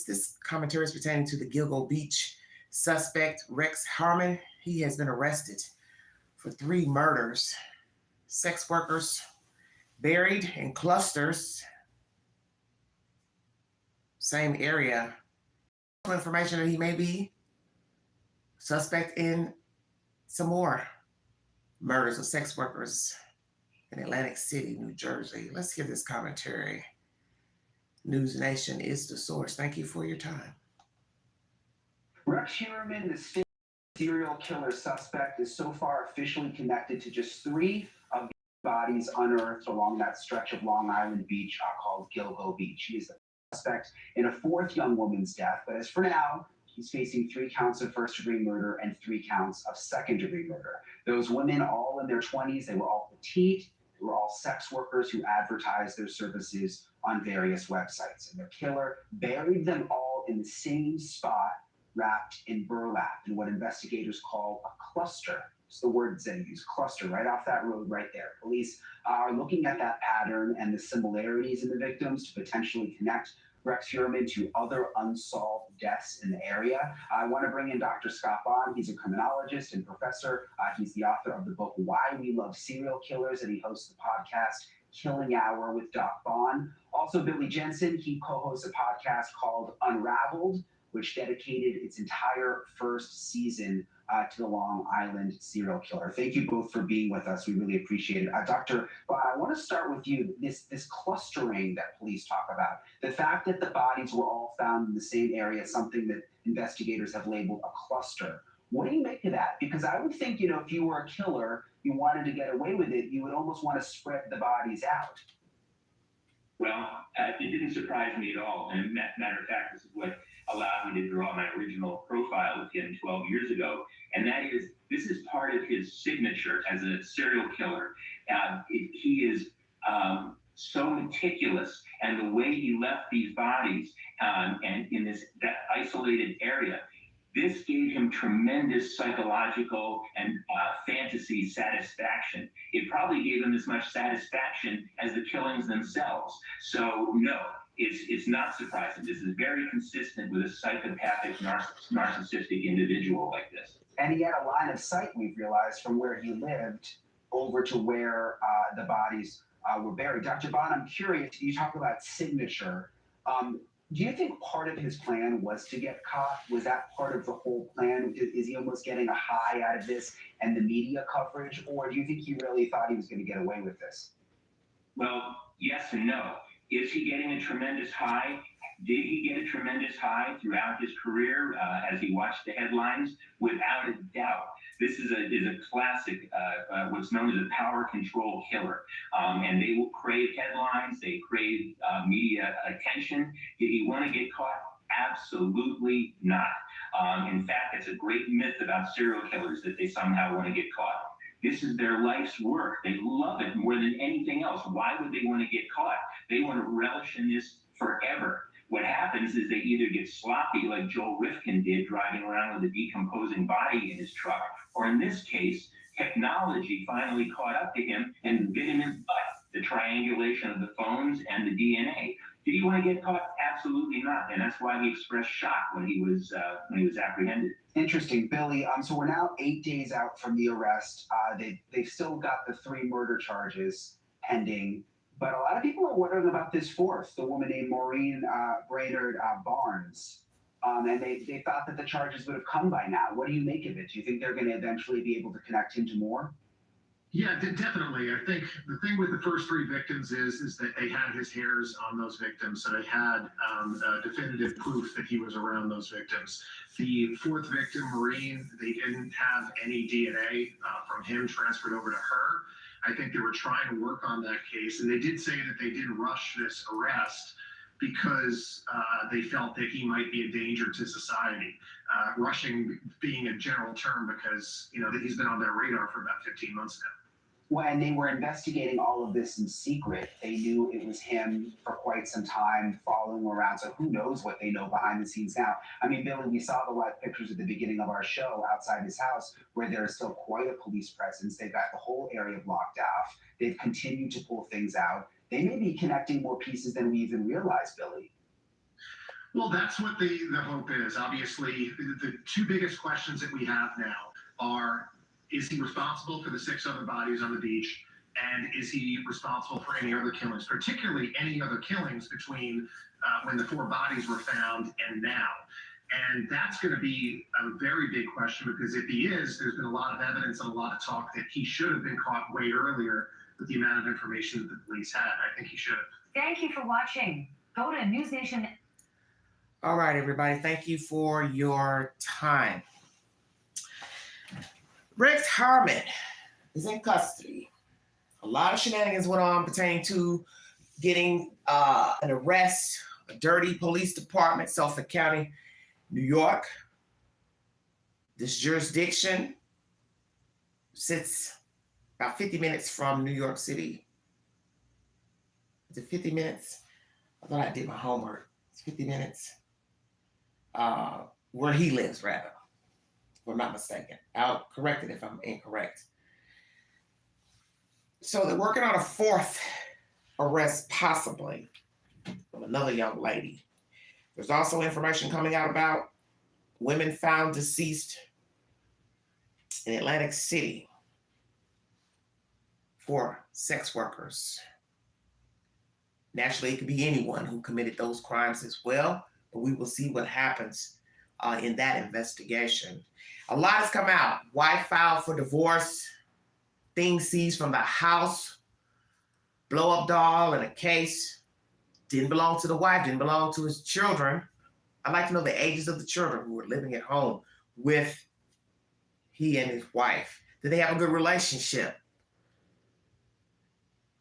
This commentary is pertaining to the Gilgo Beach suspect, Rex Heuerman. He has been arrested for 3 murders. Sex workers buried in clusters, same area. Information that he may be suspect in some more murders of sex workers in Atlantic City, New Jersey. Let's hear this commentary. News Nation is the source. Thank you for your time. Rex Heuerman, the serial killer suspect, is so far officially connected to just 3 of the bodies unearthed along that stretch of Long Island Beach called Gilgo Beach. He is the suspect in a 4th young woman's death, but as for now, he's facing 3 counts of first-degree murder and 3 counts of second-degree murder. Those women, all in their 20s, they were all petite. They were all sex workers who advertised their services on various websites. And their killer buried them all in the same spot, wrapped in burlap, in what investigators call a cluster. It's the words they use, cluster, right off that road right there. Police are looking at that pattern and the similarities in the victims to potentially connect Rex Heuerman to other unsolved deaths in the area. I want to bring in Dr. Scott Bond. He's a criminologist and professor. He's the author of the book, Why We Love Serial Killers, and he hosts the podcast, Killing Hour with Doc Bond. Also, Billy Jensen, he co-hosts a podcast called Unraveled, which dedicated its entire first season to the Long Island serial killer. Thank you both for being with us. We really appreciate it. Dr. Bond, I want to start with you. This clustering that police talk about, the fact that the bodies were all found in the same area, something that investigators have labeled a cluster. What do you make of that? Because I would think, if you were a killer, you wanted to get away with it, you would almost want to spread the bodies out. Well, it didn't surprise me at all. And matter of fact, this is what allowed me to draw my original profile with him 12 years ago. And that is, this is part of his signature as a serial killer. He is so meticulous, and the way he left these bodies and in that isolated area, this gave him tremendous psychological and fantasy satisfaction. It probably gave him as much satisfaction as the killings themselves. So no, it's not surprising. This is very consistent with a psychopathic, narcissistic individual like this. And he had a line of sight, we've realized, from where he lived over to where the bodies were buried. Dr. Bond, I'm curious, you talk about signature. Do you think part of his plan was to get caught? Was that part of the whole plan? Is he almost getting a high out of this and the media coverage? Or do you think he really thought he was going to get away with this? Well, yes and no. Is he getting a tremendous high? Did he get a tremendous high throughout his career as he watched the headlines? Without a doubt. This is a classic, what's known as a power control killer. And they will crave headlines, they crave media attention. Did he want to get caught? Absolutely not. In fact, it's a great myth about serial killers that they somehow want to get caught. This is their life's work. They love it more than anything else. Why would they want to get caught? They want to relish in this forever. What happens is they either get sloppy like Joel Rifkin did, driving around with a decomposing body in his truck, or in this case, technology finally caught up to him and bit him in his butt. The triangulation of the phones and the DNA. Did he want to get caught? Absolutely not. And that's why he expressed shock when he was apprehended. Interesting, Billy. So we're now 8 days out from the arrest. They've still got the 3 murder charges pending. But a lot of people are wondering about this 4th, the woman named Maureen Brainerd Barnes. And they thought that the charges would have come by now. What do you make of it? Do you think they're going to eventually be able to connect him to more? Yeah, definitely. I think the thing with the first 3 victims is that they had his hairs on those victims, so they had definitive proof that he was around those victims. The 4th victim, Maureen, they didn't have any DNA from him transferred over to her. I think they were trying to work on that case, and they did say that they did rush this arrest because they felt that he might be a danger to society. Rushing being a general term because that he's been on their radar for about 15 months now. When they were investigating all of this in secret, they knew it was him for quite some time, following around. So who knows what they know behind the scenes now? I mean, Billy, we saw the live pictures at the beginning of our show outside his house, where there is still quite a police presence. They've got the whole area blocked off. They've continued to pull things out. They may be connecting more pieces than we even realize, Billy. Well, that's what the hope is. Obviously, the two biggest questions that we have now are, is he responsible for the 6 other bodies on the beach? And is he responsible for any other killings, particularly any other killings between when the 4 bodies were found and now? And that's going to be a very big question, because if he is, there's been a lot of evidence and a lot of talk that he should have been caught way earlier with the amount of information that the police had. I think he should have. Thank you for watching. Go to News Nation. All right, everybody. Thank you for your time. Rex Heuerman is in custody. A lot of shenanigans went on pertaining to getting an arrest, a dirty police department, Suffolk County, New York. This jurisdiction sits about 50 minutes from New York City. Is it 50 minutes? I thought I did my homework. It's 50 minutes. Where he lives, rather, if I'm not mistaken. I'll correct it if I'm incorrect. So they're working on a 4th arrest, possibly, of another young lady. There's also information coming out about women found deceased in Atlantic City for sex workers. Naturally, it could be anyone who committed those crimes as well, but we will see what happens in that investigation. A lot has come out. Wife filed for divorce, things seized from the house, blow-up doll in a case, didn't belong to the wife, didn't belong to his children. I'd like to know the ages of the children who were living at home with he and his wife. Did they have a good relationship?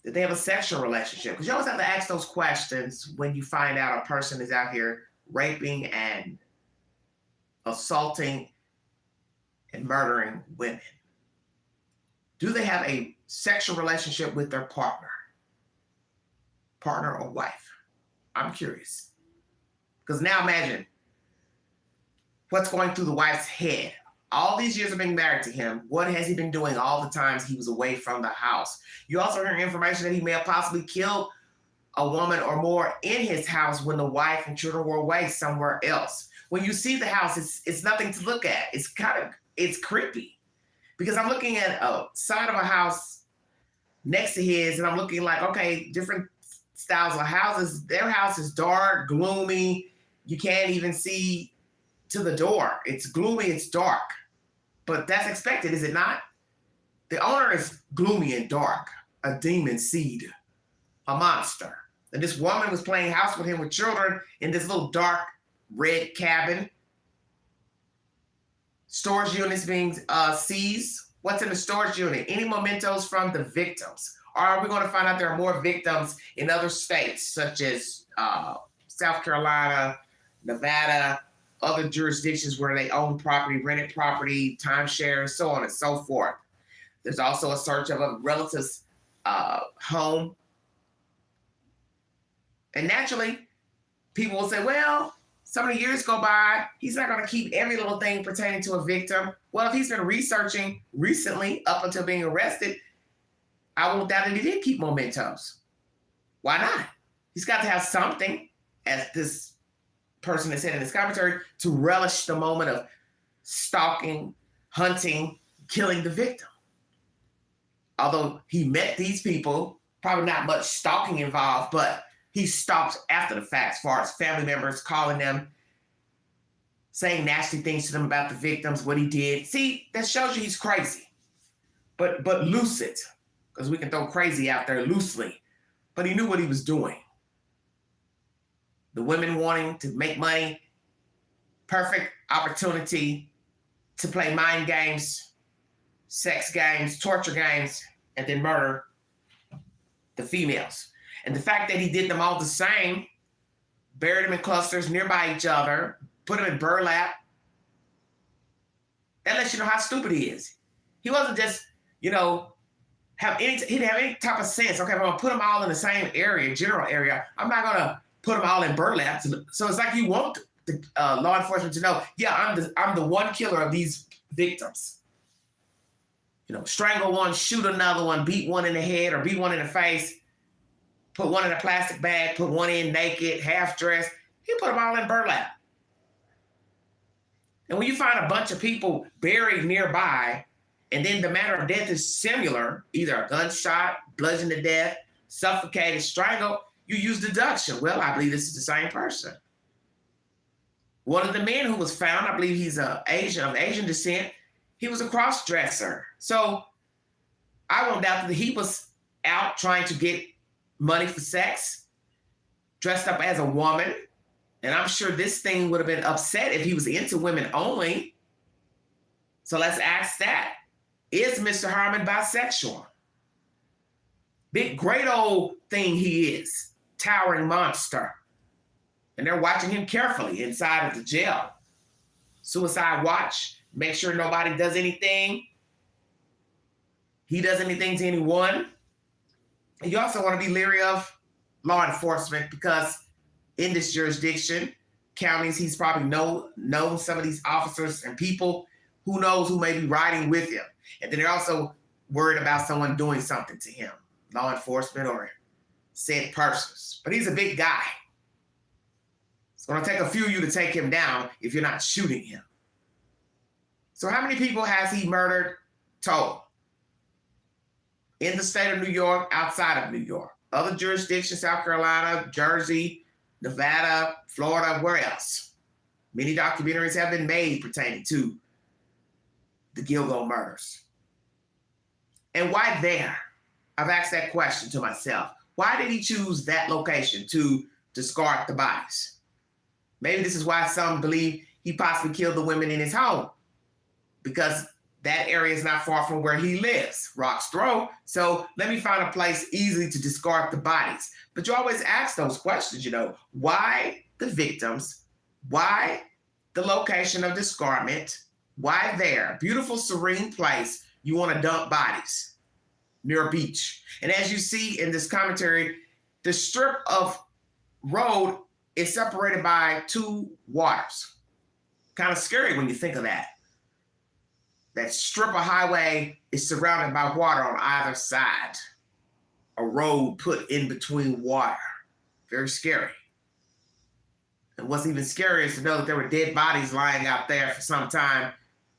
Did they have a sexual relationship? Because you always have to ask those questions when you find out a person is out here raping and assaulting and murdering women. Do they have a sexual relationship with their partner or wife? I'm curious. Because now imagine what's going through the wife's head. All these years of being married to him, what has he been doing all the times he was away from the house? You also hear information that he may have possibly killed a woman or more in his house when the wife and children were away somewhere else. When you see the house, it's nothing to look at. It's creepy. Because I'm looking at a side of a house next to his, and I'm looking like, okay, different styles of houses. Their house is dark, gloomy. You can't even see to the door. It's gloomy, it's dark. But that's expected, is it not? The owner is gloomy and dark, a demon seed, a monster. And this woman was playing house with him with children in this little dark red cabin. Storage units being seized. What's in the storage unit? Any mementos from the victims? Or are we going to find out there are more victims in other states, such as South Carolina, Nevada, other jurisdictions where they own property, rented property, timeshare, so on and so forth. There's also a search of a relative's home. And naturally, people will say, well, so many years go by, he's not going to keep every little thing pertaining to a victim. Well, if he's been researching recently up until being arrested, I won't doubt that he did keep mementos. Why not? He's got to have something, as this person has said in his commentary, to relish the moment of stalking, hunting, killing the victim. Although he met these people, probably not much stalking involved, but he stalks after the fact, as far as family members calling them, saying nasty things to them about the victims, what he did. See, that shows you he's crazy, but lucid, because we can throw crazy out there loosely. But he knew what he was doing. The women wanting to make money, perfect opportunity to play mind games, sex games, torture games, and then murder the females. And the fact that he did them all the same, buried them in clusters nearby each other, put them in burlap, that lets you know how stupid he is. He wasn't just, he didn't have any type of sense. Okay, if I'm gonna put them all in the same area, general area, I'm not gonna put them all in burlap. So it's like you want the law enforcement to know, yeah, I'm the one killer of these victims. Strangle one, shoot another one, beat one in the head or beat one in the face, put one in a plastic bag, put one in naked, half dressed. He put them all in burlap. And when you find a bunch of people buried nearby, and then the manner of death is similar, either a gunshot, bludgeoned to death, suffocated, strangled, you use deduction. Well, I believe this is the same person. One of the men who was found, I believe he's of Asian descent, he was a cross-dresser. So I won't doubt that he was out trying to get money for sex, dressed up as a woman. And I'm sure this thing would have been upset if he was into women only. So let's ask that. Is Mr. Heuerman bisexual? Big, great old thing he is. Towering monster. And they're watching him carefully inside of the jail. Suicide watch. Make sure nobody does anything. He does anything to anyone. And you also want to be leery of law enforcement because in this jurisdiction, counties, he's probably known some of these officers and people. Who knows who may be riding with him. And then they're also worried about someone doing something to him, law enforcement or said persons. But he's a big guy. It's going to take a few of you to take him down if you're not shooting him. So how many people has he murdered total? In the state of New York, outside of New York, other jurisdictions, South Carolina, Jersey, Nevada, Florida, where else? Many documentaries have been made pertaining to the Gilgo murders. And why there? I've asked that question to myself. Why did he choose that location to discard the bodies? Maybe this is why some believe he possibly killed the women in his home, because that area is not far from where he lives, Rock's Throw. So let me find a place easily to discard the bodies. But you always ask those questions, why the victims? Why the location of discardment? Why there? Beautiful, serene place. You want to dump bodies near a beach. And as you see in this commentary, the strip of road is separated by two waters. Kind of scary when you think of that. That strip of highway is surrounded by water on either side. A road put in between water. Very scary. And what's even scarier is to know that there were dead bodies lying out there for some time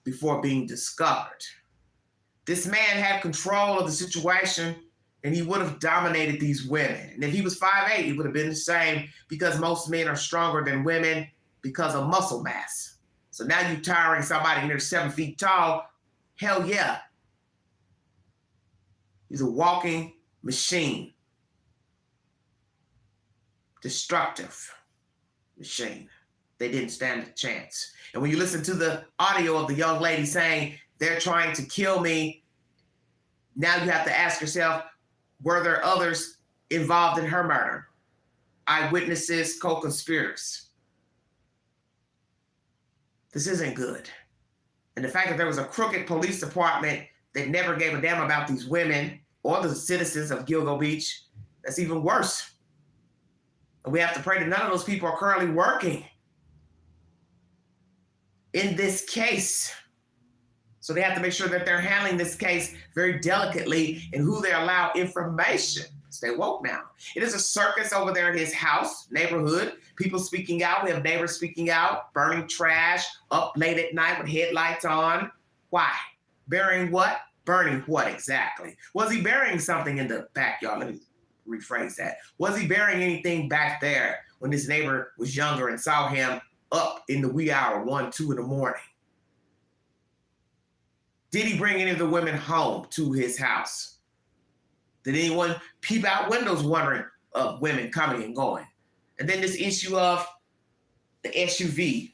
before being discovered. This man had control of the situation and he would have dominated these women. And if he was 5'8", he would have been the same because most men are stronger than women because of muscle mass. So now you're tiring somebody near 7 feet tall. Hell yeah. He's a walking machine. Destructive machine. They didn't stand a chance. And when you listen to the audio of the young lady saying, they're trying to kill me, now you have to ask yourself, were there others involved in her murder? Eyewitnesses, co-conspirators. This isn't good. And the fact that there was a crooked police department that never gave a damn about these women or the citizens of Gilgo Beach, that's even worse. And we have to pray that none of those people are currently working in this case. So they have to make sure that they're handling this case very delicately and who they allow information. Stay woke now. It is a circus over there in his house, neighborhood. People speaking out. We have neighbors speaking out, burning trash, up late at night with headlights on. Why? Burying what? Burning what exactly? Was he burying something in the backyard? Let me rephrase that. Was he burying anything back there when this neighbor was younger and saw him up in the wee hour, 1, 2 in the morning? Did he bring any of the women home to his house? Did anyone peep out windows wondering of women coming and going? And then this issue of the SUV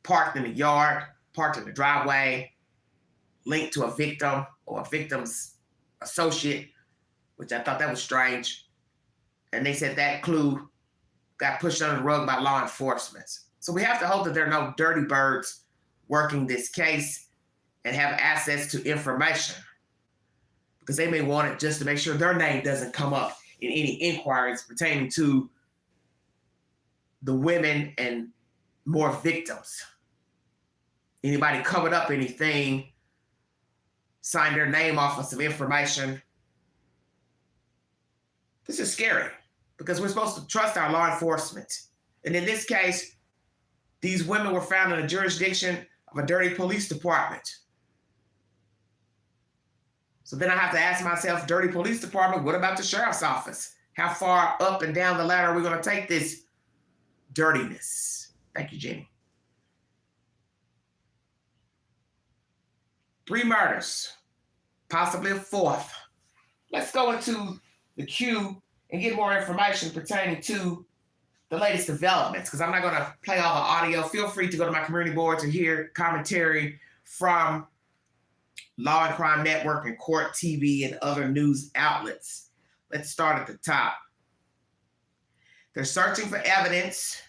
parked in the yard, parked in the driveway, linked to a victim or a victim's associate, which I thought that was strange. And they said that clue got pushed under the rug by law enforcement. So we have to hope that there are no dirty birds working this case and have access to information, because they may want it just to make sure their name doesn't come up in any inquiries pertaining to the women and more victims. Anybody covered up anything, signed their name off of some information. This is scary because we're supposed to trust our law enforcement. And in this case, these women were found in the jurisdiction of a dirty police department. So then I have to ask myself, dirty police department, what about the sheriff's office? How far up and down the ladder are we going to take this dirtiness? Thank you, Jenny. 3 murders, possibly a 4th. Let's go into the queue and get more information pertaining to the latest developments, because I'm not going to play all the audio. Feel free to go to my community board to hear commentary from Law and Crime Network and Court TV and other news outlets. Let's start at the top. They're searching for evidence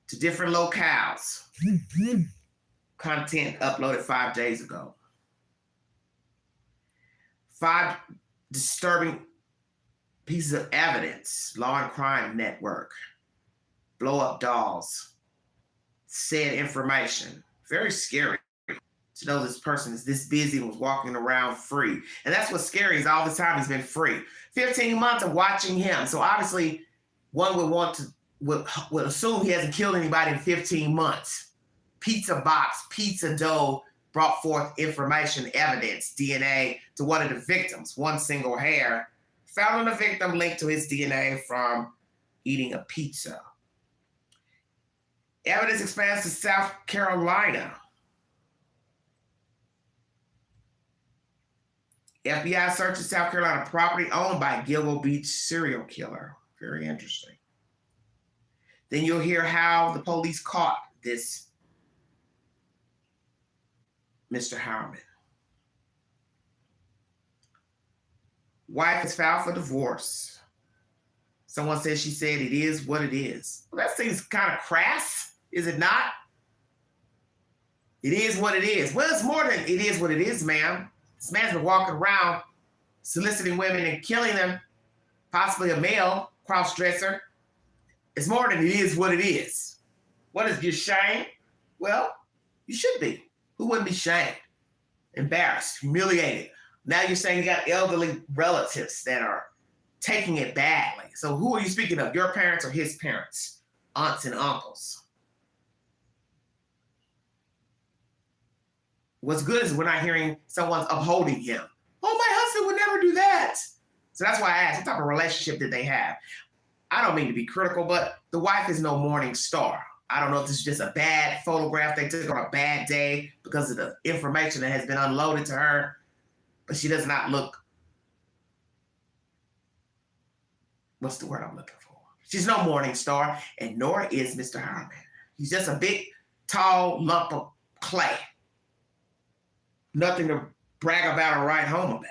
to different locales. Content uploaded 5 days ago. 5 disturbing pieces of evidence. Law and Crime Network. Blow up dolls. Said information. Very scary to know this person is this busy and was walking around free. And that's what's scary, is all the time he's been free. 15 months of watching him. So obviously one would assume he hasn't killed anybody in 15 months. Pizza box, pizza dough brought forth information, evidence, DNA to one of the victims. One single hair found on the victim linked to his DNA from eating a pizza. Evidence expands to South Carolina. FBI searches South Carolina property owned by Gilgo Beach serial killer. Very interesting. Then you'll hear how the police caught this Mr. Heuerman. Wife is filed for divorce. Someone says she said it is what it is. Well, that seems kind of crass, is it not? It is what it is. Well, it's more than it is what it is, ma'am. This man's been walking around soliciting women and killing them, possibly a male cross-dresser. It's more than it is what it is. What is your shame? Well, you should be. Who wouldn't be shamed, embarrassed, humiliated? Now you're saying you got elderly relatives that are taking it badly. So who are you speaking of? Your parents or his parents? Aunts and uncles? What's good is we're not hearing someone's upholding him. Oh, my husband would never do that. So that's why I asked, what type of relationship did they have? I don't mean to be critical, but the wife is no morning star. I don't know if this is just a bad photograph they took on a bad day because of the information that has been unloaded to her, but she does not look, what's the word I'm looking for? She's no morning star, and nor is Mr. Heuerman. He's just a big, tall lump of clay. Nothing to brag about or write home about.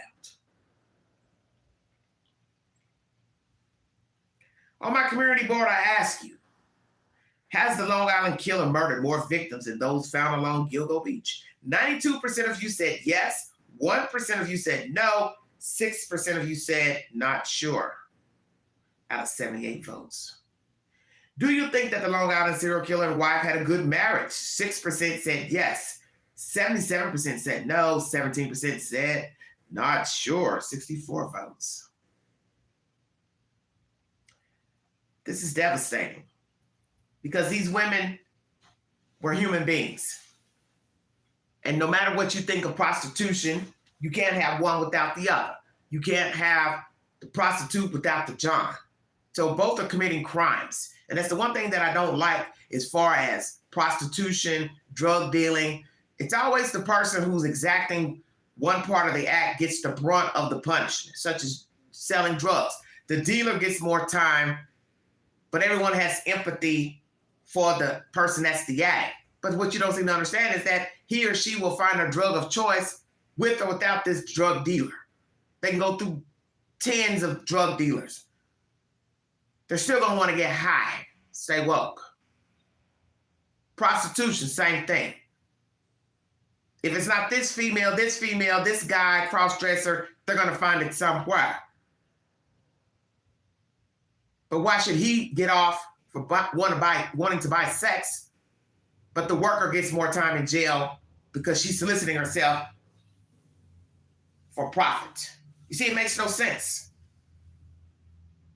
On my community board, I ask you, has the Long Island killer murdered more victims than those found along Gilgo Beach? 92% of you said yes, 1% of you said no, 6% of you said not sure, out of 78 votes. Do you think that the Long Island serial killer and wife had a good marriage? 6% said yes, 77% said no, 17% said not sure, 64 votes. This is devastating because these women were human beings. And no matter what you think of prostitution, you can't have one without the other. You can't have the prostitute without the John. So both are committing crimes. And that's the one thing that I don't like as far as prostitution, drug dealing. It's always the person who's exacting one part of the act gets the brunt of the punishment, such as selling drugs. The dealer gets more time, but everyone has empathy for the person that's the act. But what you don't seem to understand is that he or she will find a drug of choice with or without this drug dealer. They can go through tens of drug dealers. They're still gonna want to get high. Stay woke. Prostitution, same thing. If it's not this female, this guy, cross-dresser, they're gonna find it somewhere. But why should he get off for wanting to buy sex, but the worker gets more time in jail because she's soliciting herself for profit? You see, it makes no sense.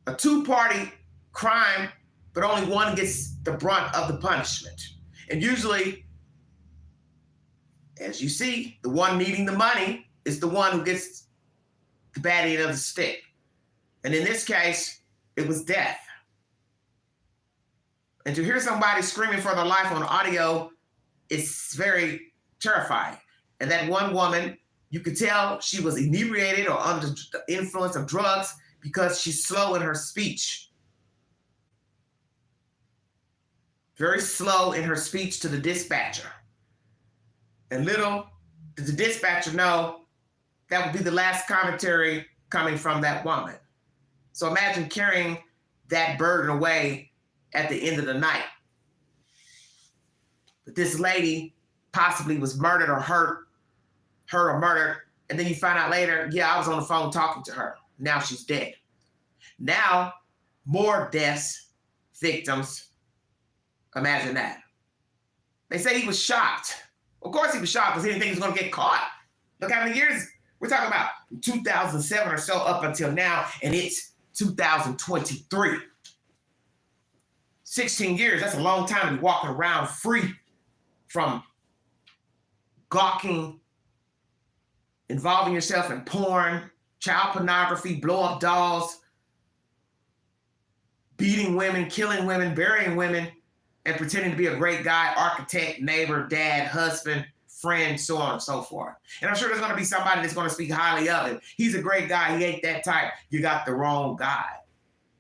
A two-party crime but only one gets the brunt of the punishment. And usually, as you see, the one needing the money is the one who gets the bad end of the stick. And in this case, it was death. And to hear somebody screaming for their life on audio, it's very terrifying. And that one woman, you could tell she was inebriated or under the influence of drugs because she's slow in her speech. Very slow in her speech to the dispatcher. And little did the dispatcher know that would be the last commentary coming from that woman. So imagine carrying that burden away at the end of the night. But this lady possibly was murdered or hurt or murdered, and then you find out later, yeah, I was on the phone talking to her. Now she's dead. Now, more deaths, victims. Imagine that. They say he was shocked. Of course he was shocked because he didn't think he was going to get caught. Look how many years we're talking about. 2007 or so up until now, and it's 2023. 16 years, that's a long time to be walking around free from gawking, involving yourself in porn, child pornography, blow-up dolls, beating women, killing women, burying women, and pretending to be a great guy, architect, neighbor, dad, husband, friend, so on and so forth. And I'm sure there's going to be somebody that's going to speak highly of him. He's a great guy. He ain't that type. You got the wrong guy.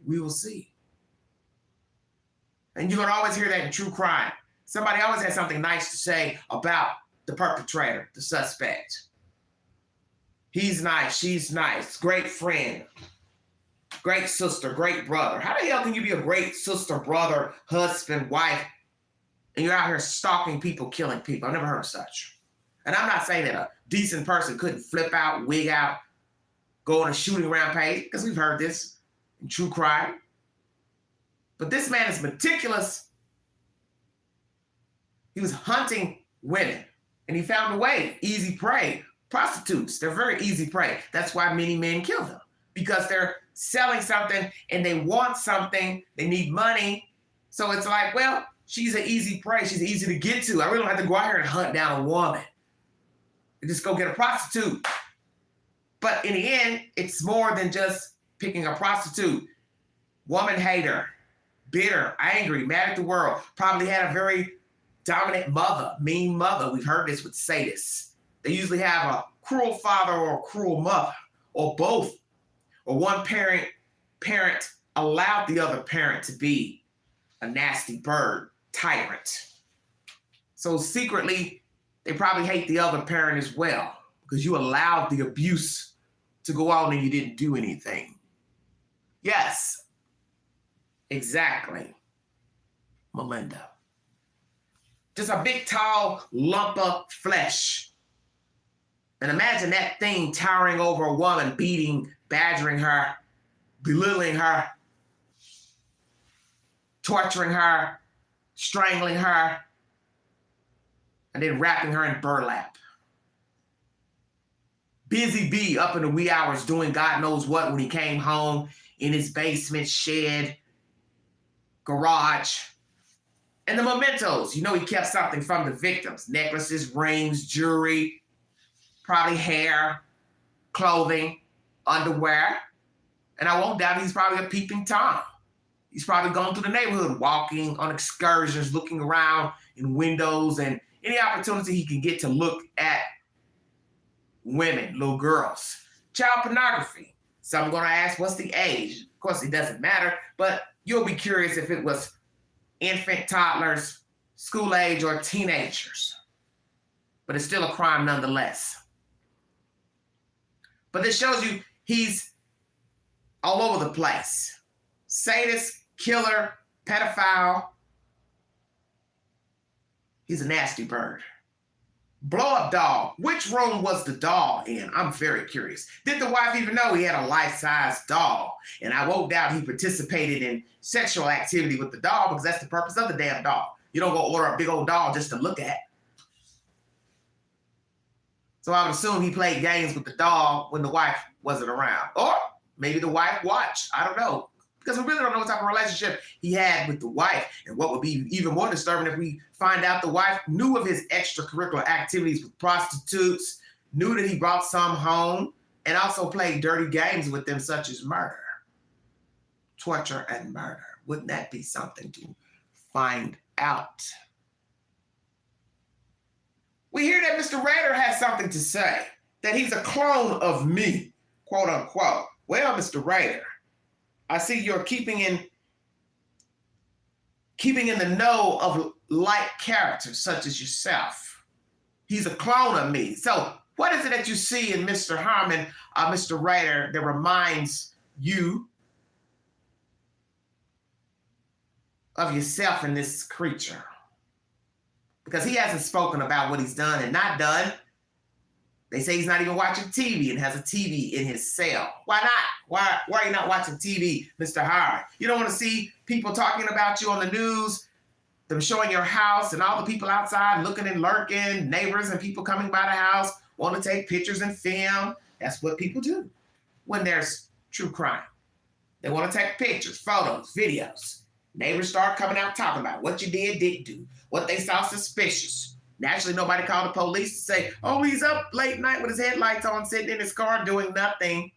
We will see. And you're going to always hear that in true crime. Somebody always has something nice to say about the perpetrator, the suspect. He's nice. She's nice. Great friend. Great sister, great brother. How the hell can you be a great sister, brother, husband, wife, and you're out here stalking people, killing people? I've never heard of such. And I'm not saying that a decent person couldn't flip out, wig out, go on a shooting rampage, because we've heard this in true crime. But this man is meticulous. He was hunting women, and he found a way, easy prey. Prostitutes, they're very easy prey. That's why many men kill them, because they're selling something and they want something, they need money. So it's like, well, she's an easy prey, she's easy to get to. I really don't have to go out here and hunt down a woman. I just go get a prostitute. But in the end, it's more than just picking a prostitute. Woman hater, bitter, angry, mad at the world, probably had a very dominant mother, mean mother. We've heard this with sadists. They usually have a cruel father or a cruel mother, or both. Or one parent allowed the other parent to be a nasty bird, tyrant. So secretly, they probably hate the other parent as well, because you allowed the abuse to go on and you didn't do anything. Yes, exactly, Melinda. Just a big, tall lump of flesh. And imagine that thing towering over a woman, beating, badgering her, belittling her, torturing her, strangling her, and then wrapping her in burlap. Busy bee up in the wee hours doing God knows what when he came home in his basement, shed, garage. And the mementos, you know he kept something from the victims. Necklaces, rings, jewelry, probably hair, clothing, underwear. And I won't doubt he's probably a peeping Tom. He's probably gone through the neighborhood, walking on excursions, looking around in windows, and any opportunity he can get to look at women, little girls. Child pornography. Some are going to ask, what's the age? Of course, it doesn't matter, but you'll be curious if it was infant, toddlers, school age, or teenagers. But it's still a crime nonetheless. But this shows you he's all over the place. Sadist, killer, pedophile. He's a nasty bird. Blow-up doll. Which room was the doll in? I'm very curious. Did the wife even know he had a life-size doll? And I won't doubt he participated in sexual activity with the doll, because that's the purpose of the damn doll. You don't go order a big old doll just to look at. So I would assume he played games with the doll when the wife wasn't around. Or maybe the wife watched. I don't know. because we really don't know what type of relationship he had with the wife. And what would be even more disturbing if we find out the wife knew of his extracurricular activities with prostitutes, knew that he brought some home, and also played dirty games with them, such as murder, torture, and murder. Wouldn't that be something to find out? We hear that Mr. Rader has something to say, that he's a clone of me, quote unquote. Well, Mr. Rader, I see you're keeping in the know of like characters such as yourself. He's a clone of me. So what is it that you see in Mr. Heuerman, Mr. Rader, that reminds you of yourself in this creature? Because he hasn't spoken about what he's done and not done. They say he's not even watching TV and has a TV in his cell. Why not? Why are you not watching TV, Mr. Howard? You don't want to see people talking about you on the news, them showing your house and all the people outside looking and lurking, neighbors and people coming by the house, want to take pictures and film. That's what people do when there's true crime. They want to take pictures, photos, videos. Neighbors start coming out talking about what you didn't do, what they saw suspicious. Naturally, nobody called the police to say, oh, he's up late night with his headlights on, sitting in his car doing nothing.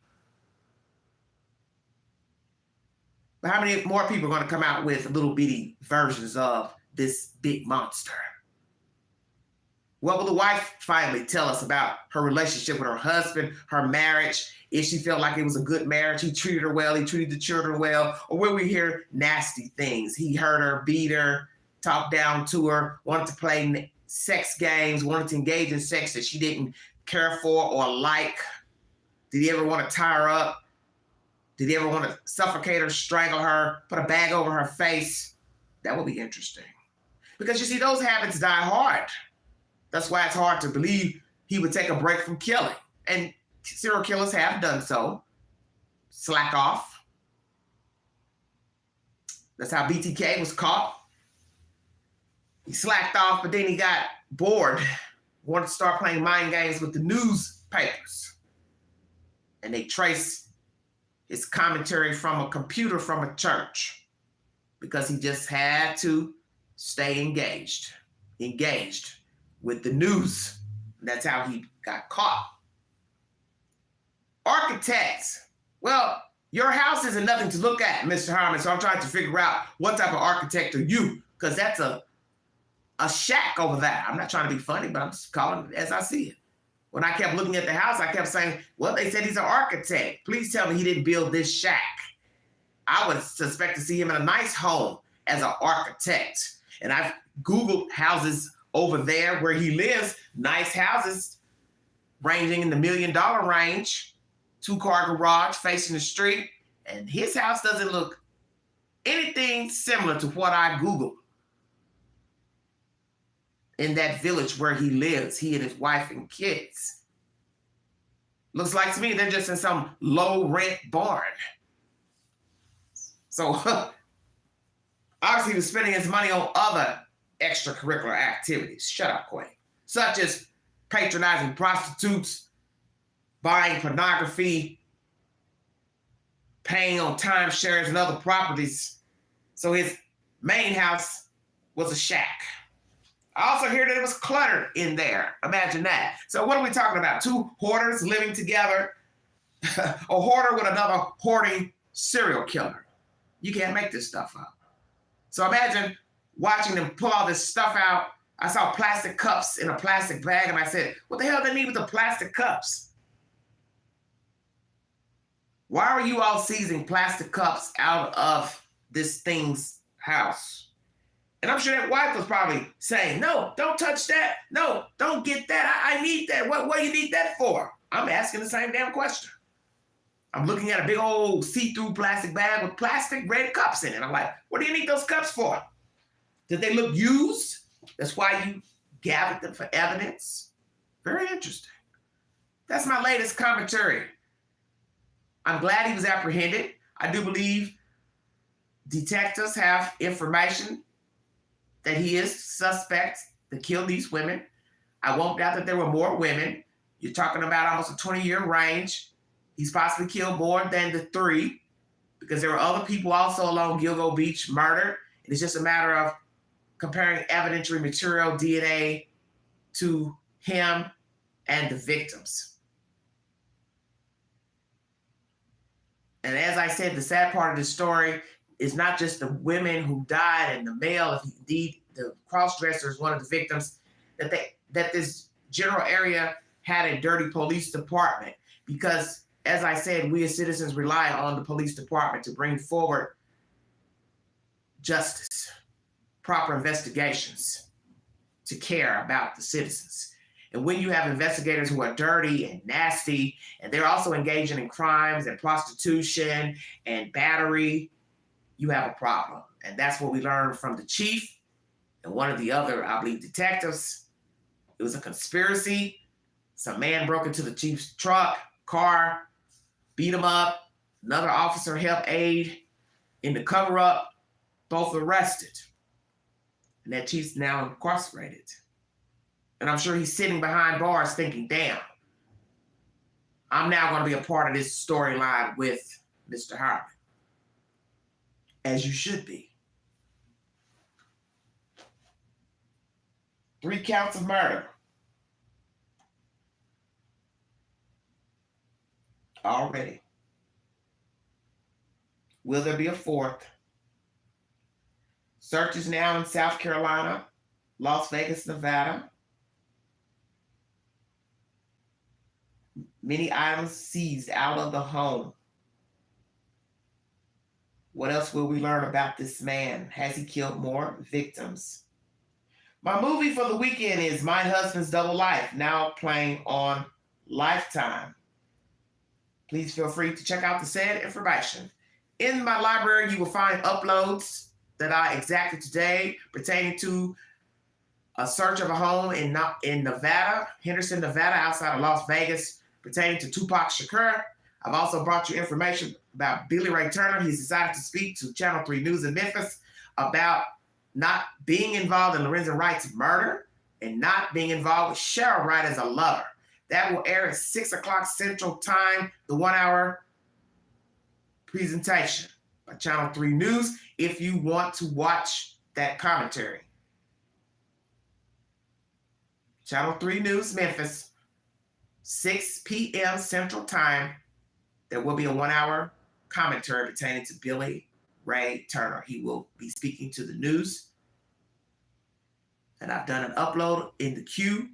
But how many more people are going to come out with little bitty versions of this big monster? What will the wife finally tell us about her relationship with her husband, her marriage? If she felt like it was a good marriage, he treated her well, he treated the children well, or will we hear nasty things? He hurt her, beat her, talked down to her, wanted to play sex games, wanted to engage in sex that she didn't care for or like. Did he ever want to tie her up? Did he ever want to suffocate her, strangle her, put a bag over her face? That would be interesting. Because you see, those habits die hard. That's why it's hard to believe he would take a break from killing. And serial killers have done so. Slack off. That's how BTK was caught. He slacked off, but then he got bored, wanted to start playing mind games with the newspapers. And they traced his commentary from a computer from a church because he just had to stay engaged with the news. And that's how he got caught. Architects. Well, your house isn't nothing to look at, Mr. Heuerman, so I'm trying to figure out what type of architect are you, because that's a shack over there. I'm not trying to be funny, but I'm just calling it as I see it. When I kept looking at the house, I kept saying, well, they said he's an architect. Please tell me he didn't build this shack. I would suspect to see him in a nice home as an architect. And I've Googled houses over there where he lives, nice houses ranging in the $1 million range, 2-car garage facing the street. And his house doesn't look anything similar to what I Googled. In that village where he lives, he and his wife and kids. Looks like to me they're just in some low-rent barn. So obviously he was spending his money on other extracurricular activities. Shut up, Quay. Such as patronizing prostitutes, buying pornography, paying on timeshares and other properties. So his main house was a shack. I also hear that it was cluttered in there. Imagine that. So what are we talking about? 2 hoarders living together? A hoarder with another hoarding serial killer. You can't make this stuff up. So imagine watching them pull all this stuff out. I saw plastic cups in a plastic bag, and I said, what the hell do they need with the plastic cups? Why are you all seizing plastic cups out of this thing's house? And I'm sure that wife was probably saying, no, don't touch that. No, don't get that. I need that. What do you need that for? I'm asking the same damn question. I'm looking at a big old see-through plastic bag with plastic red cups in it. I'm like, what do you need those cups for? Did they look used? That's why you gathered them for evidence. Very interesting. That's my latest commentary. I'm glad he was apprehended. I do believe detectives have information that he is suspect to kill these women. I won't doubt that there were more women. You're talking about almost a 20-year range. He's possibly killed more than the 3 because there were other people also along Gilgo Beach murdered. It's just a matter of comparing evidentiary material, DNA, to him and the victims. And as I said, the sad part of the story is not just the women who died and the male, if indeed the cross-dresser is one of the victims, that this general area had a dirty police department. Because, as I said, we as citizens rely on the police department to bring forward justice, proper investigations, to care about the citizens. And when you have investigators who are dirty and nasty, and they're also engaging in crimes and prostitution and battery, you have a problem. And that's what we learned from the chief and one of the other, I believe, detectives. It was a conspiracy. Some man broke into the chief's car, beat him up. Another officer helped aid in the cover-up, both arrested. And that chief's now incarcerated. And I'm sure he's sitting behind bars thinking, damn, I'm now going to be a part of this storyline with Mr. Heuerman. As you should be. 3 counts of murder. Already. Will there be a 4th? Searches now in South Carolina, Las Vegas, Nevada. Many items seized out of the home. What else will we learn about this man? Has he killed more victims? My movie for the weekend is My Husband's Double Life, now playing on Lifetime. Please feel free to check out the said information. In my library, you will find uploads that I exacted today pertaining to a search of a home in Nevada, Henderson, Nevada, outside of Las Vegas, pertaining to Tupac Shakur. I've also brought you information about Billy Ray Turner. He's decided to speak to Channel 3 News in Memphis about not being involved in Lorenzo Wright's murder and not being involved with Cheryl Wright as a lover. That will air at 6 o'clock Central Time, the 1-hour presentation by Channel 3 News, if you want to watch that commentary. Channel 3 News, Memphis, 6 p.m. Central Time. There will be a 1-hour commentary pertaining to Billy Ray Turner. He will be speaking to the news. And I've done an upload in the queue,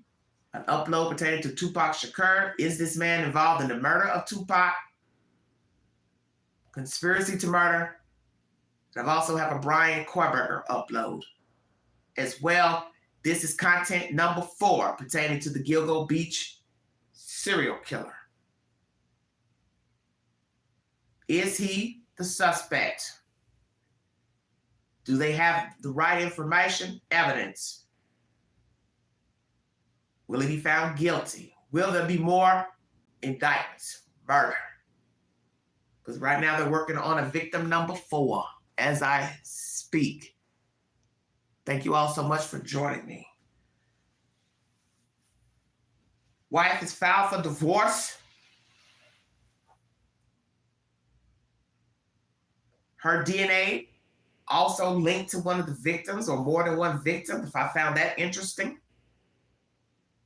an upload pertaining to Tupac Shakur. Is this man involved in the murder of Tupac? Conspiracy to murder. And I've also have a Brian Kohlberger upload as well. This is content number 4 pertaining to the Gilgo Beach serial killer. Is he the suspect? Do they have the right information, evidence? Will he be found guilty? Will there be more indictments, murder? Because right now they're working on a victim number 4 as I speak. Thank you all so much for joining me. Wife is filed for divorce. Her DNA also linked to one of the victims or more than one victim, if I found that interesting.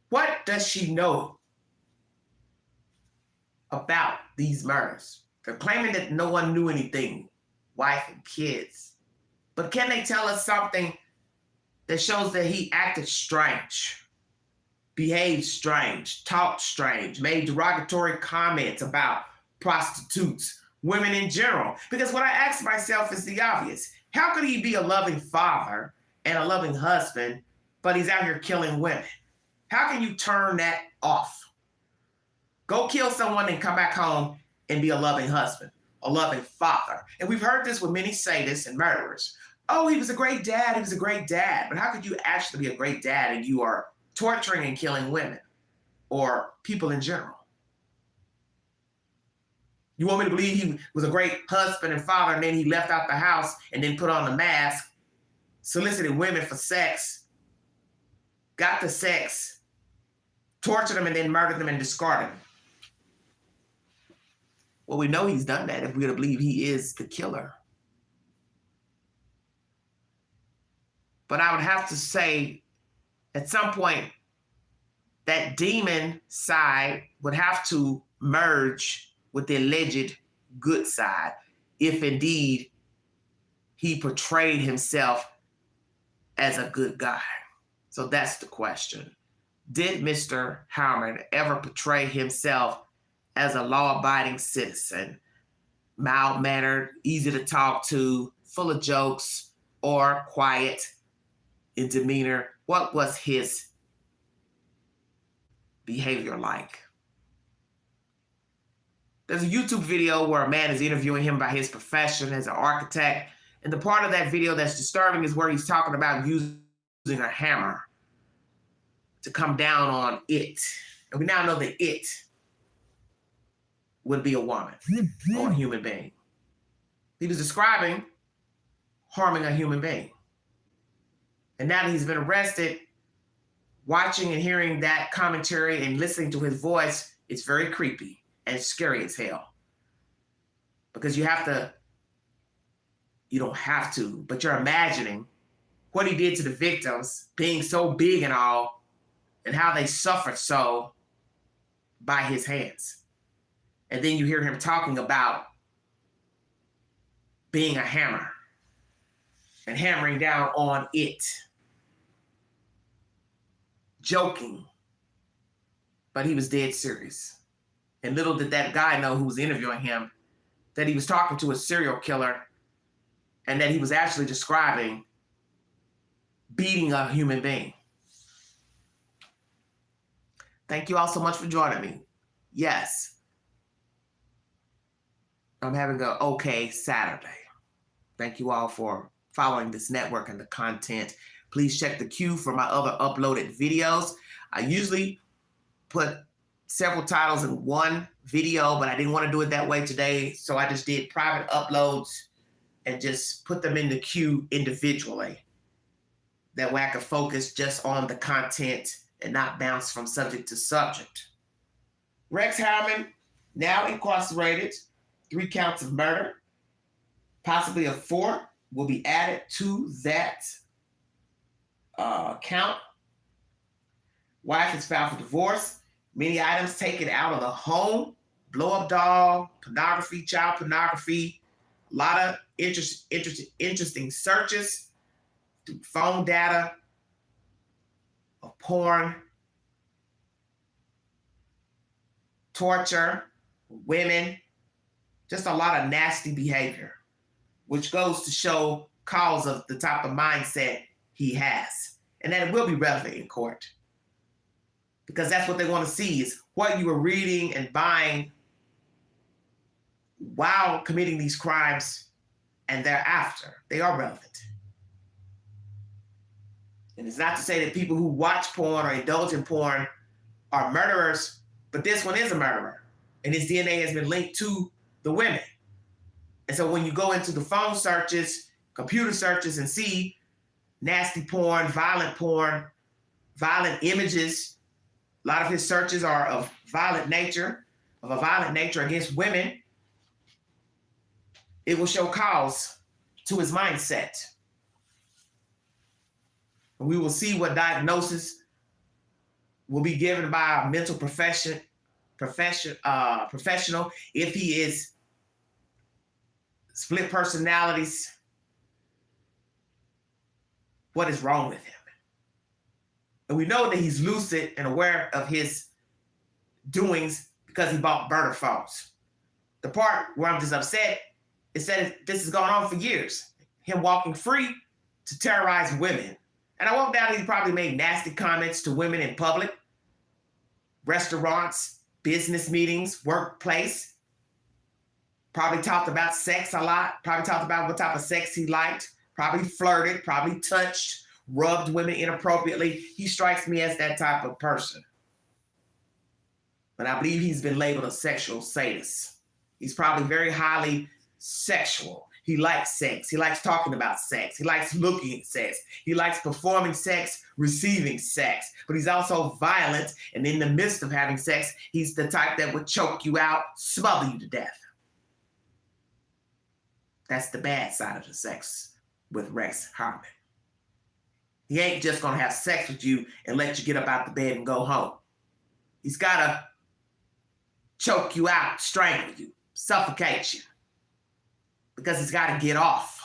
What does she know about these murders? They're claiming that no one knew anything, wife and kids. But can they tell us something that shows that he acted strange, behaved strange, talked strange, made derogatory comments about prostitutes, women in general? Because what I ask myself is the obvious. How could he be a loving father and a loving husband, but he's out here killing women? How can you turn that off? Go kill someone and come back home and be a loving husband, a loving father. And we've heard this with many sadists and murderers. Oh, he was a great dad, he was a great dad. But how could you actually be a great dad and you are torturing and killing women or people in general? You want me to believe he was a great husband and father and then he left out the house and then put on the mask, solicited women for sex, got the sex, tortured them and then murdered them and discarded them? Well, we know he's done that if we're to believe he is the killer. But I would have to say, at some point, that demon side would have to merge with the alleged good side, if indeed he portrayed himself as a good guy. So that's the question. Did Mr. Heuerman ever portray himself as a law-abiding citizen, mild-mannered, easy to talk to, full of jokes, or quiet in demeanor? What was his behavior like? There's a YouTube video where a man is interviewing him about his profession as an architect. And the part of that video that's disturbing is where he's talking about using a hammer to come down on it. And we now know that it would be a woman or a human being. He was describing harming a human being. And now that he's been arrested, watching and hearing that commentary and listening to his voice, it's very creepy and scary as hell. Because you don't have to, but you're imagining what he did to the victims, being so big and all, and how they suffered so by his hands. And then you hear him talking about being a hammer and hammering down on it. Joking, but he was dead serious. And little did that guy know who was interviewing him that he was talking to a serial killer and that he was actually describing beating a human being. Thank you all so much for joining me. Yes, I'm having an okay Saturday. Thank you all for following this network and the content. Please check the queue for my other uploaded videos. I usually put several titles in one video, but I didn't want to do it that way today. So I just did private uploads and just put them in the queue individually. That way I could focus just on the content and not bounce from subject to subject. Rex Heuerman, now incarcerated, 3 counts of murder, possibly a 4th will be added to that count. Wife is filed for divorce. Many items taken out of the home. Blow-up doll, pornography, child pornography. A lot of interesting searches through phone data of porn, torture, women, just a lot of nasty behavior, which goes to show cause of the type of mindset he has. And that it will be relevant in court. Because that's what they want to see, is what you were reading and buying while committing these crimes and thereafter. They are relevant. And it's not to say that people who watch porn or indulge in porn are murderers, but this one is a murderer. And his DNA has been linked to the women. And so when you go into the phone searches, computer searches, and see nasty porn, violent images, a lot of his searches are of a violent nature against women, it will show cause to his mindset. And we will see what diagnosis will be given by a mental professional if he is split personalities. What is wrong with him? And we know that he's lucid and aware of his doings because he bought burner phones. The part where I'm just upset is that this has gone on for years. Him walking free to terrorize women. And I won't doubt that he probably made nasty comments to women in public, restaurants, business meetings, workplace. Probably talked about sex a lot. Probably talked about what type of sex he liked. Probably flirted, probably touched, rubbed women inappropriately. He strikes me as that type of person. But I believe he's been labeled a sexual sadist. He's probably very highly sexual. He likes sex. He likes talking about sex. He likes looking at sex. He likes performing sex, receiving sex. But he's also violent. And in the midst of having sex, he's the type that would choke you out, smother you to death. That's the bad side of the sex with Rex Heuerman. He ain't just gonna have sex with you and let you get up out the bed and go home. He's gotta choke you out, strangle you, suffocate you, because he's gotta get off.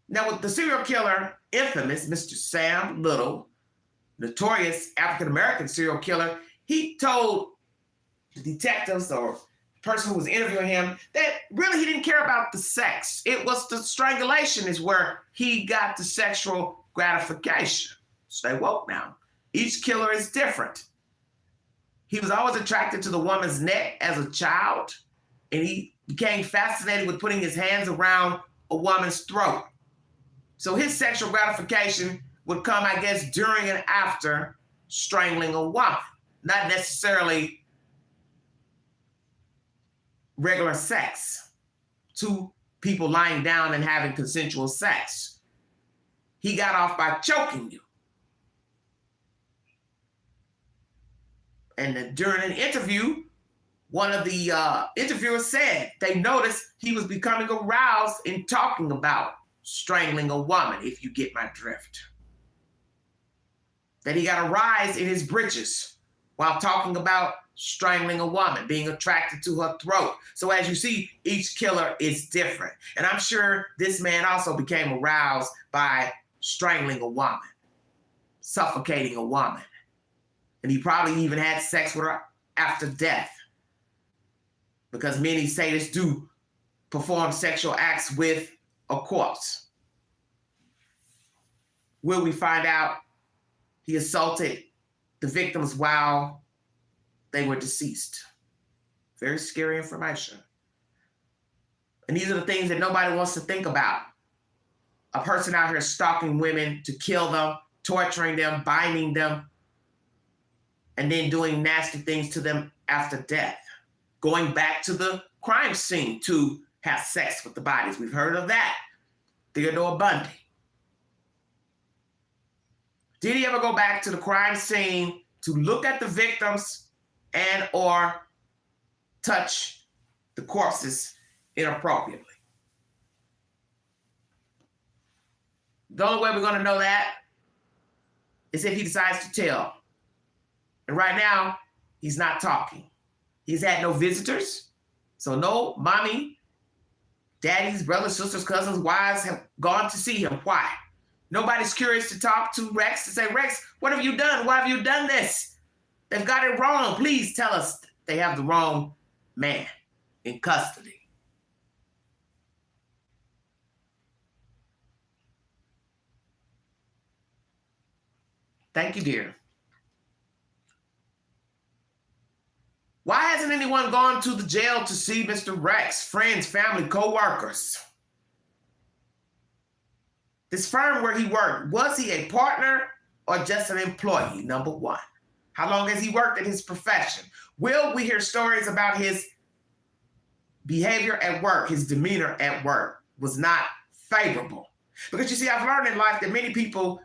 Now, with the serial killer, infamous Mr. Sam Little, notorious African-American serial killer, he told the detectives or the person who was interviewing him that really he didn't care about the sex. It was the strangulation is where he got the sexual gratification. Stay woke now. Each killer is different. He was always attracted to the woman's neck as a child, and he became fascinated with putting his hands around a woman's throat. So his sexual gratification would come, I guess, during and after strangling a woman, not necessarily regular sex, two people lying down and having consensual sex. He got off by choking you. And during an interview, one of the interviewers said they noticed he was becoming aroused in talking about strangling a woman, if you get my drift. That he got a rise in his britches while talking about strangling a woman, being attracted to her throat. So as you see, each killer is different. And I'm sure this man also became aroused by strangling a woman, suffocating a woman. And he probably even had sex with her after death, because many sadists do perform sexual acts with a corpse. Will we find out he assaulted the victims while they were deceased? Very scary information. And these are the things that nobody wants to think about. A person out here stalking women to kill them, torturing them, binding them, and then doing nasty things to them after death. Going back to the crime scene to have sex with the bodies. We've heard of that. Theodore Bundy. Did he ever go back to the crime scene to look at the victims and or touch the corpses inappropriately? The only way we're going to know that is if he decides to tell. And right now, he's not talking. He's had no visitors. So no mommy, daddies, brothers, sisters, cousins, wives have gone to see him. Why? Nobody's curious to talk to Rex to say, Rex, what have you done? Why have you done this? They've got it wrong. Please tell us they have the wrong man in custody. Thank you, dear. Why hasn't anyone gone to the jail to see Mr. Rex? Friends, family, co-workers. This firm where he worked, was he a partner or just an employee? Number one. How long has he worked in his profession? Will we hear stories about his behavior at work, his demeanor at work was not favorable? Because you see, I've learned in life that many people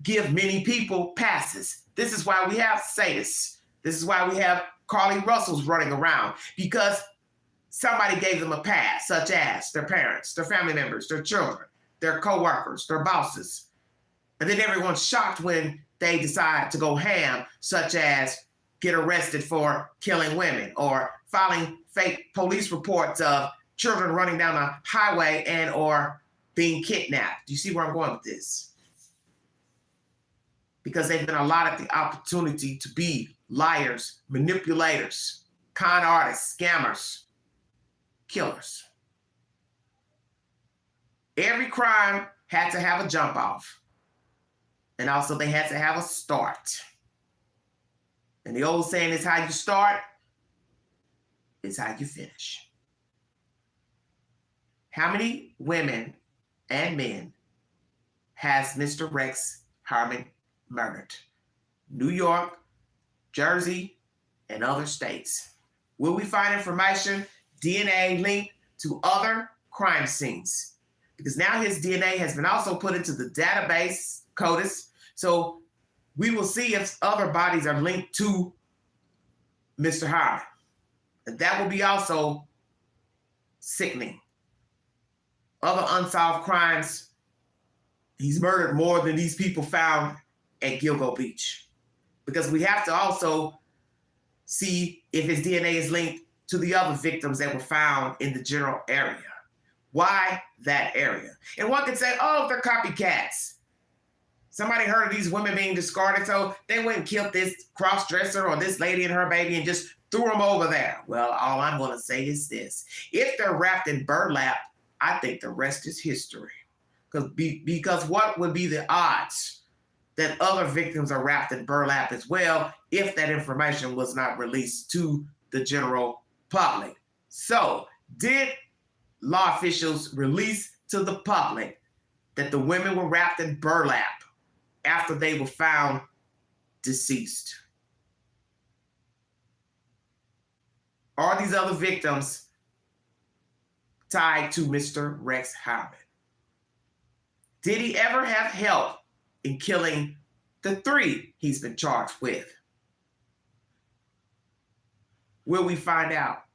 give many people passes. This is why we have sadists. This is why we have Carly Russells running around, because somebody gave them a pass, such as their parents, their family members, their children, their co-workers, their bosses. And then everyone's shocked when they decide to go ham, such as get arrested for killing women or filing fake police reports of children running down a highway and or being kidnapped. Do you see where I'm going with this? Because they've been allotted the opportunity to be liars, manipulators, con artists, scammers, killers. Every crime had to have a jump off. And also they had to have a start. And the old saying is, how you start is how you finish. How many women and men has Mr. Rex Heuerman murdered? New York, Jersey, and other states. Will we find information, DNA linked to other crime scenes? Because now his DNA has been also put into the database, CODIS, so we will see if other bodies are linked to Mr. Heuerman. And that will be also sickening. Other unsolved crimes, he's murdered more than these people found at Gilgo Beach. Because we have to also see if his DNA is linked to the other victims that were found in the general area. Why that area? And one could say, oh, they're copycats. Somebody heard of these women being discarded, so they went and killed this cross-dresser or this lady and her baby and just threw them over there. Well, all I'm going to say is this. If they're wrapped in burlap, I think the rest is history. Because what would be the odds that other victims are wrapped in burlap as well if that information was not released to the general public? So, did law officials release to the public that the women were wrapped in burlap after they were found deceased? Are these other victims tied to Mr. Rex Heuerman? Did he ever have help in killing the 3 he's been charged with? Will we find out?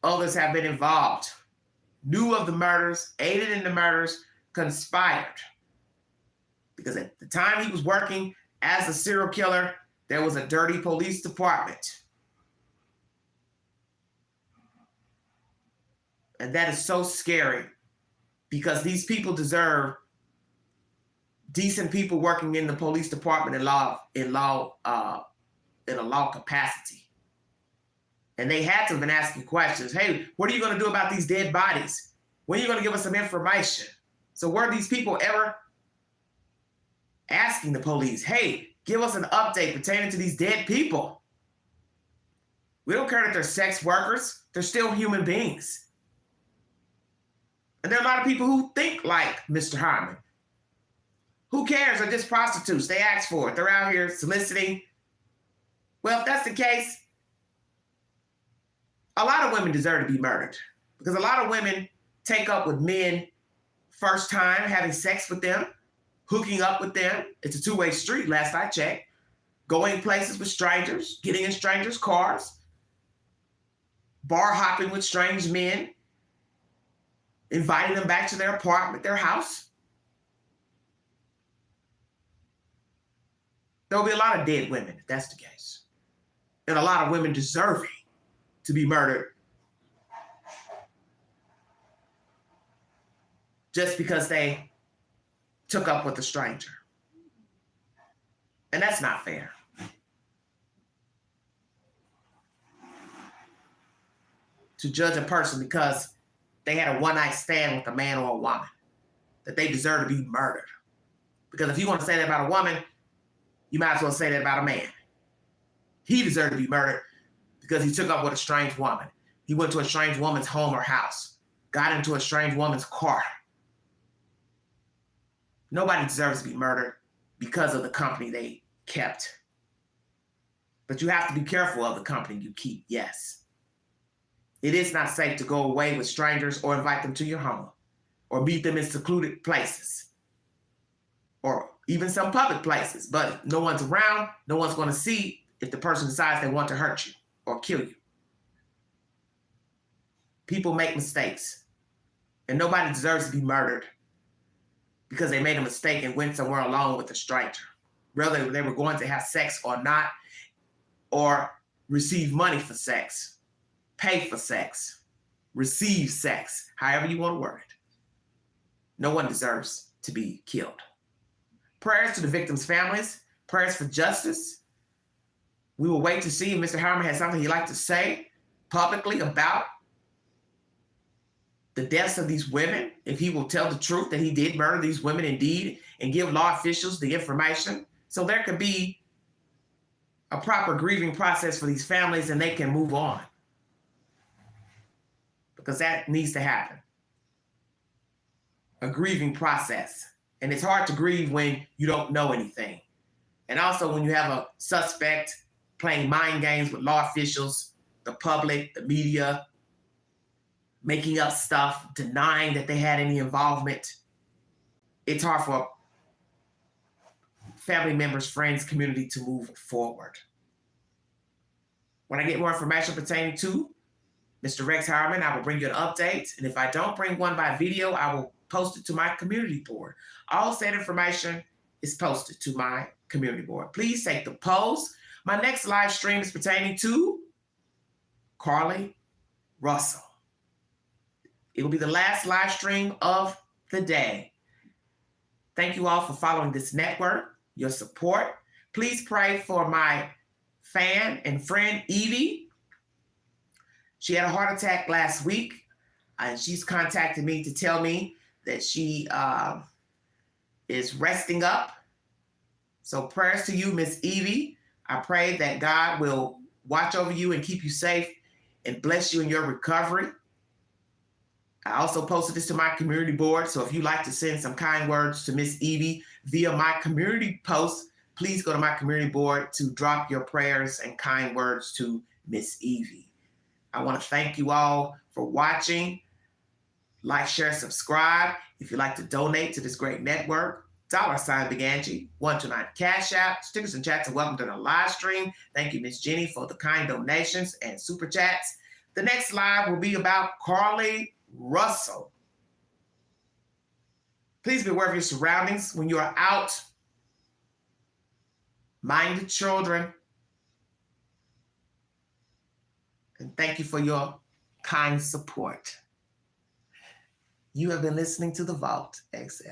Others have been involved, knew of the murders, aided in the murders, conspired. Because at the time he was working as a serial killer, there was a dirty police department. And that is so scary because these people deserve decent people working in the police department in a law capacity. And they had to have been asking questions. Hey, what are you going to do about these dead bodies? When are you going to give us some information? So were these people ever asking the police, hey, give us an update pertaining to these dead people? We don't care that they're sex workers. They're still human beings. And there are a lot of people who think like Mr. Heuerman. Who cares? They're just prostitutes. They ask for it. They're out here soliciting. Well, if that's the case, a lot of women deserve to be murdered because a lot of women take up with men first time, having sex with them, hooking up with them. It's a two-way street, last I checked. Going places with strangers, getting in strangers' cars, bar hopping with strange men, inviting them back to their apartment, their house. There will be a lot of dead women if that's the case. And a lot of women deserving to be murdered just because they took up with a stranger. And that's not fair. To judge a person because they had a one-night stand with a man or a woman, that they deserve to be murdered. Because if you want to say that about a woman, you might as well say that about a man. He deserved to be murdered because he took up with a strange woman. He went to a strange woman's home or house, got into a strange woman's car. Nobody deserves to be murdered because of the company they kept. But you have to be careful of the company you keep, yes. It is not safe to go away with strangers or invite them to your home or meet them in secluded places or even some public places. But no one's around, no one's going to see if the person decides they want to hurt you or kill you. People make mistakes, and nobody deserves to be murdered because they made a mistake and went somewhere alone with a stranger, whether they were going to have sex or not, or receive money for sex, pay for sex, receive sex, however you want to word it. No one deserves to be killed. Prayers to the victims' families, prayers for justice. We will wait to see if Mr. Heuerman has something he'd like to say publicly about the deaths of these women, if he will tell the truth that he did murder these women indeed and give law officials the information so there can be a proper grieving process for these families and they can move on. Because that needs to happen. A grieving process. And it's hard to grieve when you don't know anything. And also when you have a suspect playing mind games with law officials, the public, the media, making up stuff, denying that they had any involvement. It's hard for family members, friends, community to move forward. When I get more information pertaining to Mr. Rex Heuerman, I will bring you an update. And if I don't bring one by video, I will post it to my community board. All said information is posted to my community board. Please take the post. My next live stream is pertaining to Carly Russell. It will be the last live stream of the day. Thank you all for following this network, your support. Please pray for my fan and friend, Evie. She had a heart attack last week, and she's contacted me to tell me that she is resting up. So prayers to you, Miss Evie. I pray that God will watch over you and keep you safe and bless you in your recovery. I also posted this to my community board. So if you'd like to send some kind words to Miss Evie via my community post, please go to my community board to drop your prayers and kind words to Miss Evie. I want to thank you all for watching. Like, share, subscribe. If you'd like to donate to this great network, $ Big Angie, 129 Cash App. Stickers and chats are welcome to the live stream. Thank you, Miss Jenny, for the kind donations and super chats. The next live will be about Carly Russell. Please be aware of your surroundings when you are out. Mind the children. And thank you for your kind support. You have been listening to The Vault XL.